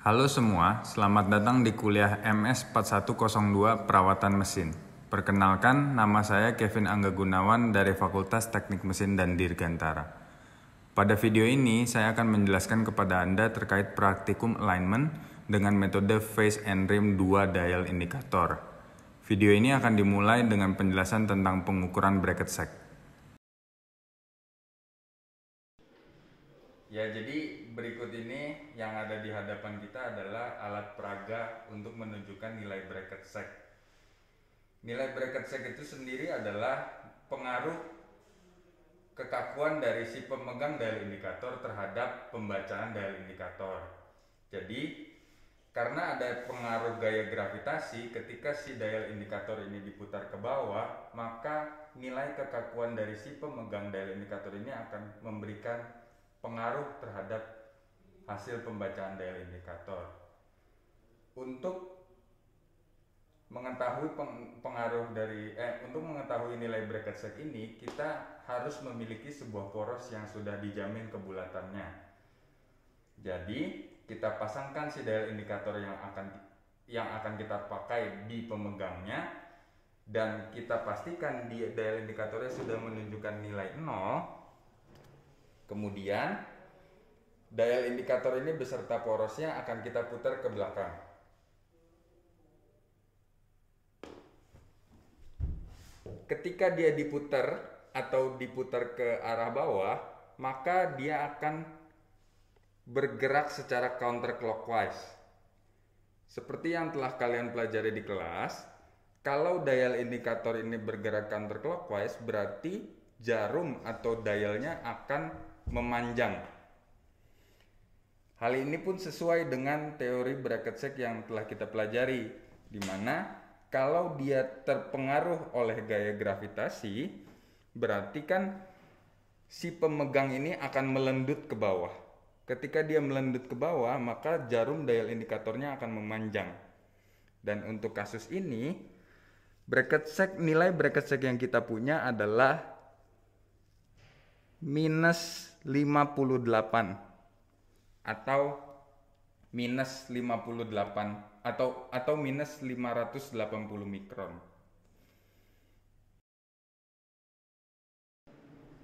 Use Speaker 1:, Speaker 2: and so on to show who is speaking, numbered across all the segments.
Speaker 1: Halo semua, selamat datang di kuliah MS 4102 Perawatan Mesin. Perkenalkan, nama saya Kevin Angga Gunawan dari Fakultas Teknik Mesin dan Dirgantara. Pada video ini, saya akan menjelaskan kepada Anda terkait praktikum alignment dengan metode phase and rim 2 dial indikator. Video ini akan dimulai dengan penjelasan tentang pengukuran bracket sek. Ya, jadi berikut ini yang ada di hadapan kita adalah alat peraga untuk menunjukkan nilai bracket sek. Nilai bracket sek itu sendiri adalah pengaruh kekakuan dari si pemegang dial indikator terhadap pembacaan dial indikator. Jadi, karena ada pengaruh gaya gravitasi, ketika si dial indikator ini diputar ke bawah, maka nilai kekakuan dari si pemegang dial indikator ini akan memberikan pengaruh terhadap hasil pembacaan dial indikator. Untuk mengetahui untuk mengetahui nilai bracket sek ini, kita harus memiliki sebuah poros yang sudah dijamin kebulatannya. Jadi, kita pasangkan si dial indikator yang akan kita pakai di pemegangnya, dan kita pastikan di dial indikatornya sudah menunjukkan nilai 0. Kemudian dial indikator ini beserta porosnya akan kita putar ke belakang. Ketika dia diputar atau diputar ke arah bawah, maka dia akan bergerak secara counterclockwise. Seperti yang telah kalian pelajari di kelas, kalau dial indikator ini bergerak counterclockwise, berarti jarum atau dialnya akan memanjang. Hal ini pun sesuai dengan teori bracket sek yang telah kita pelajari, di mana kalau dia terpengaruh oleh gaya gravitasi, berarti kan si pemegang ini akan melendut ke bawah. Ketika dia melendut ke bawah, maka jarum dial indikatornya akan memanjang. Dan untuk kasus ini, nilai bracket sek yang kita punya adalah minus 58 atau minus 58 atau minus 580 mikron.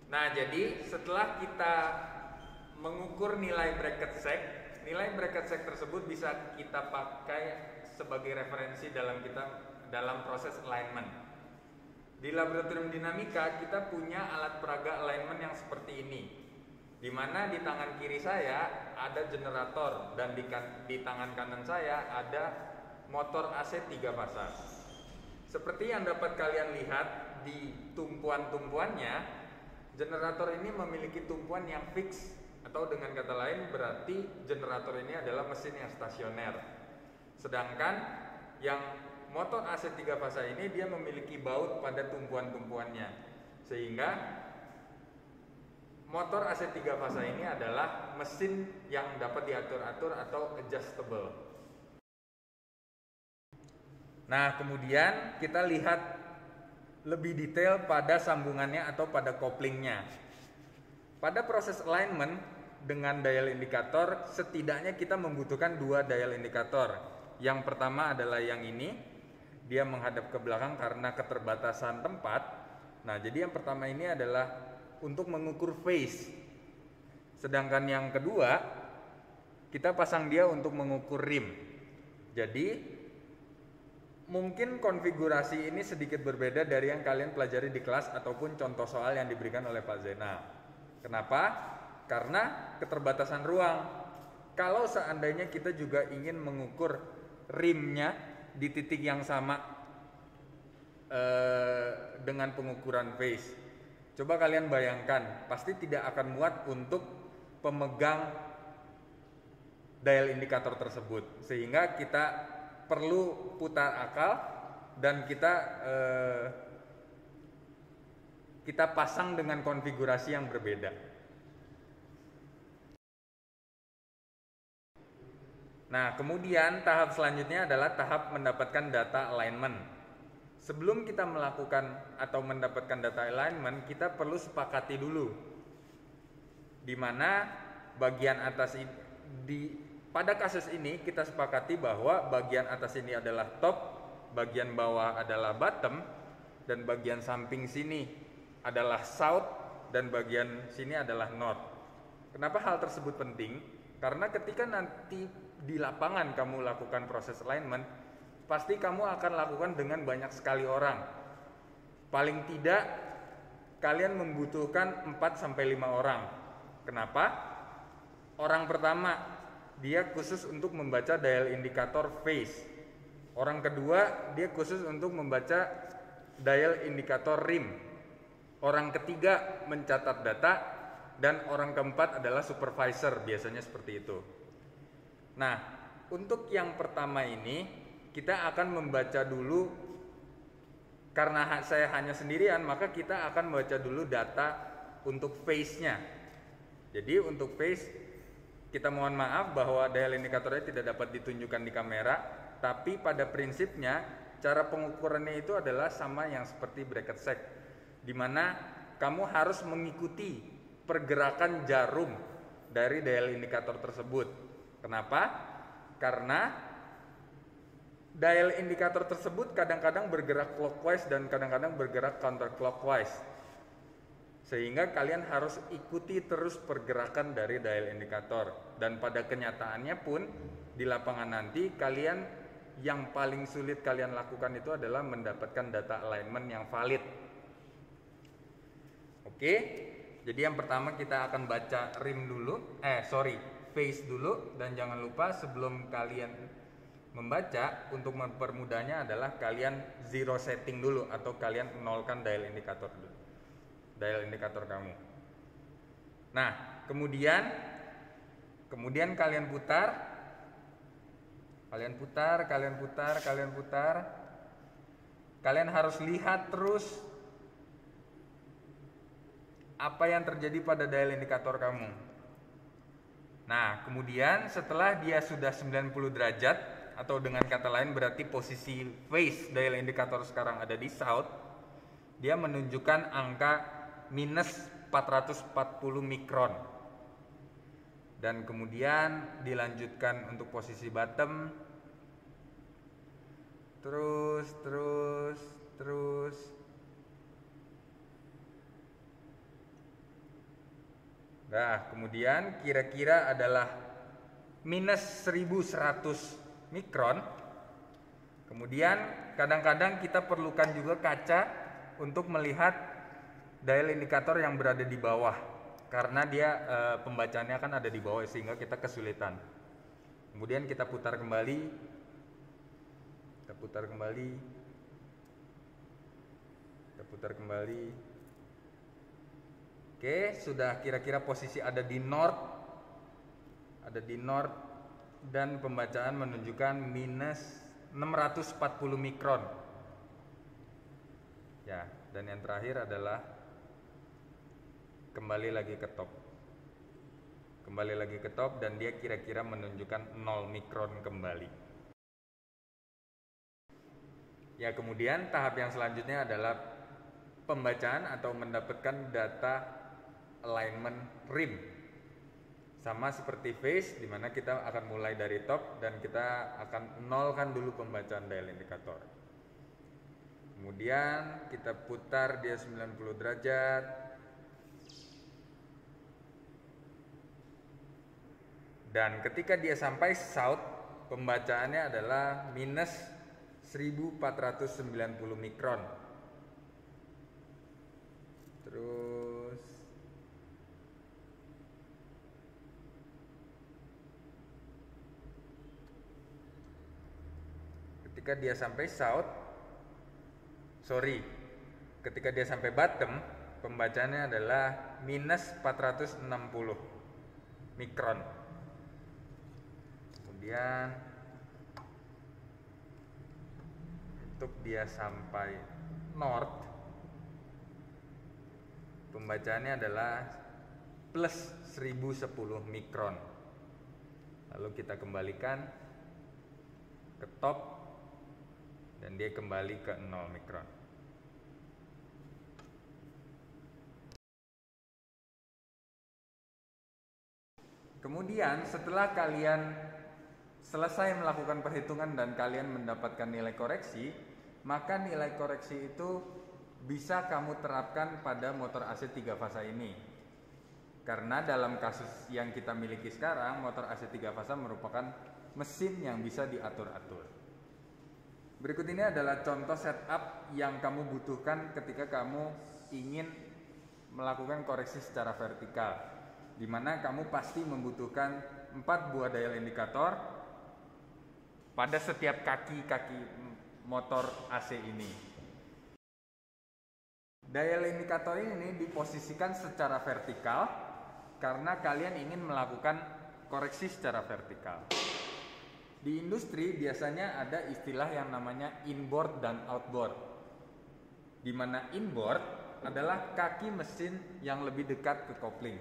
Speaker 1: Nah, jadi setelah kita mengukur nilai bracket sek tersebut bisa kita pakai sebagai referensi dalam proses alignment. Di laboratorium dinamika kita punya alat peraga alignment yang seperti ini, di mana di tangan kiri saya ada generator dan di tangan kanan saya ada motor AC 3 fasa. Seperti yang dapat kalian lihat di tumpuan-tumpuannya, generator ini memiliki tumpuan yang fix, atau dengan kata lain berarti generator ini adalah mesin yang stasioner. Sedangkan yang motor AC 3 fasa ini dia memiliki baut pada tumpuan-tumpuannya, sehingga motor AC 3 fasa ini adalah mesin yang dapat diatur-atur atau adjustable. Nah, kemudian kita lihat lebih detail pada sambungannya atau pada couplingnya. Pada proses alignment dengan dial indikator, setidaknya kita membutuhkan 2 dial indikator. Yang pertama adalah yang ini, dia menghadap ke belakang karena keterbatasan tempat. Nah, jadi yang pertama ini adalah untuk mengukur phase. Sedangkan yang kedua, kita pasang dia untuk mengukur rim. Jadi, mungkin konfigurasi ini sedikit berbeda dari yang kalian pelajari di kelas ataupun contoh soal yang diberikan oleh Pak Zainal. Kenapa? Karena keterbatasan ruang. Kalau seandainya kita juga ingin mengukur rimnya di titik yang sama dengan pengukuran phase, coba kalian bayangkan, pasti tidak akan muat untuk pemegang dial indikator tersebut, sehingga kita perlu putar akal dan kita pasang dengan konfigurasi yang berbeda. Nah, kemudian tahap selanjutnya adalah tahap mendapatkan data alignment. Sebelum kita melakukan atau mendapatkan data alignment, kita perlu sepakati dulu di mana bagian atas pada kasus ini kita sepakati bahwa bagian atas ini adalah top, bagian bawah adalah bottom, dan bagian samping sini adalah south, dan bagian sini adalah north. Kenapa hal tersebut penting? Karena ketika nanti di lapangan kamu lakukan proses alignment, pasti kamu akan lakukan dengan banyak sekali orang. Paling tidak kalian membutuhkan 4-5 orang. Kenapa? Orang pertama dia khusus untuk membaca dial indikator phase. Orang kedua dia khusus untuk membaca dial indikator rim. Orang ketiga mencatat data, dan orang keempat adalah supervisor, biasanya seperti itu. Nah, untuk yang pertama ini kita akan membaca dulu, karena saya hanya sendirian, maka kita akan membaca dulu data untuk phase-nya. Jadi untuk phase kita mohon maaf bahwa dial indikatornya tidak dapat ditunjukkan di kamera, tapi pada prinsipnya cara pengukurannya itu adalah sama yang seperti bracket sec, di mana kamu harus mengikuti pergerakan jarum dari dial indikator tersebut. Kenapa? Karena dial indikator tersebut kadang-kadang bergerak clockwise dan kadang-kadang bergerak counterclockwise, sehingga kalian harus ikuti terus pergerakan dari dial indikator. Dan pada kenyataannya pun di lapangan nanti kalian yang paling sulit kalian lakukan itu adalah mendapatkan data alignment yang valid. Oke, jadi yang pertama kita akan baca rim dulu, phase dulu. Dan jangan lupa sebelum kalian membaca, untuk mempermudahnya adalah kalian zero setting dulu, atau kalian nolkan dial indikator dulu, dial indikator kamu. Nah, kemudian kalian putar. Kalian harus lihat terus apa yang terjadi pada dial indikator kamu. Nah, kemudian setelah dia sudah 90 derajat, atau dengan kata lain berarti posisi phase dial indikator sekarang ada di south, dia menunjukkan angka minus 440 mikron. Dan kemudian dilanjutkan untuk posisi bottom, terus. Nah, kemudian kira-kira adalah minus 1100 mikron. Kemudian kadang-kadang kita perlukan juga kaca untuk melihat dial indikator yang berada di bawah, karena dia pembacaannya kan ada di bawah, sehingga kita kesulitan. Kemudian kita putar kembali. Oke, sudah kira-kira posisi ada di north, dan pembacaan menunjukkan minus 640 mikron. Ya, dan yang terakhir adalah kembali lagi ke top, dan dia kira-kira menunjukkan 0 mikron kembali. Ya, kemudian tahap yang selanjutnya adalah pembacaan atau mendapatkan data alignment rim. Sama seperti phase, di mana kita akan mulai dari top dan kita akan nolkan dulu pembacaan dial indikator. Kemudian kita putar dia 90 derajat. Dan ketika dia sampai south, pembacaannya adalah minus 1490 mikron. Terus ketika dia sampai bottom, pembacaannya adalah minus 460 mikron. Kemudian untuk dia sampai north, pembacaannya adalah plus 1010 mikron. Lalu kita kembalikan ke top, dan dia kembali ke 0 mikron. Kemudian setelah kalian selesai melakukan perhitungan dan kalian mendapatkan nilai koreksi, maka nilai koreksi itu bisa kamu terapkan pada motor AC 3 fasa ini. Karena dalam kasus yang kita miliki sekarang, motor AC 3 fasa merupakan mesin yang bisa diatur-atur. Berikut ini adalah contoh setup yang kamu butuhkan ketika kamu ingin melakukan koreksi secara vertikal, di mana kamu pasti membutuhkan 4 buah dial indikator pada setiap kaki-kaki motor AC ini. Dial indikator ini diposisikan secara vertikal karena kalian ingin melakukan koreksi secara vertikal. Di industri biasanya ada istilah yang namanya inboard dan outboard, di mana inboard adalah kaki mesin yang lebih dekat ke kopling,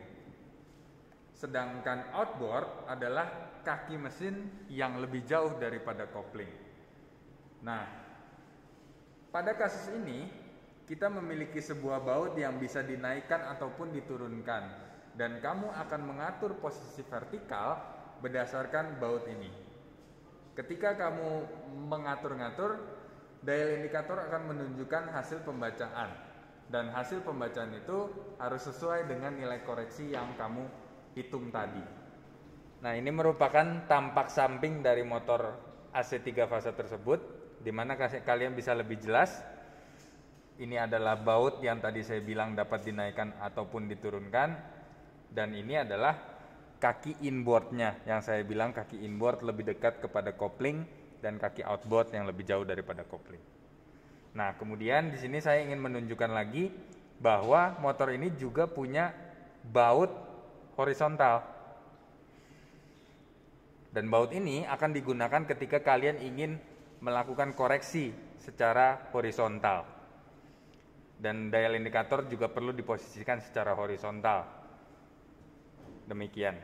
Speaker 1: sedangkan outboard adalah kaki mesin yang lebih jauh daripada kopling. Nah, pada kasus ini kita memiliki sebuah baut yang bisa dinaikkan ataupun diturunkan, dan kamu akan mengatur posisi vertikal berdasarkan baut ini. Ketika kamu mengatur-ngatur, dial indikator akan menunjukkan hasil pembacaan, dan hasil pembacaan itu harus sesuai dengan nilai koreksi yang kamu hitung tadi. Nah, ini merupakan tampak samping dari motor AC 3 fasa tersebut, di mana kalian bisa lebih jelas. Ini adalah baut yang tadi saya bilang dapat dinaikkan ataupun diturunkan, dan ini adalah kaki inboardnya yang saya bilang kaki inboard lebih dekat kepada kopling dan kaki outboard yang lebih jauh daripada kopling. Nah, kemudian di sini saya ingin menunjukkan lagi bahwa motor ini juga punya baut horizontal. Dan baut ini akan digunakan ketika kalian ingin melakukan koreksi secara horizontal. Dan dial indikator juga perlu diposisikan secara horizontal. Demikian.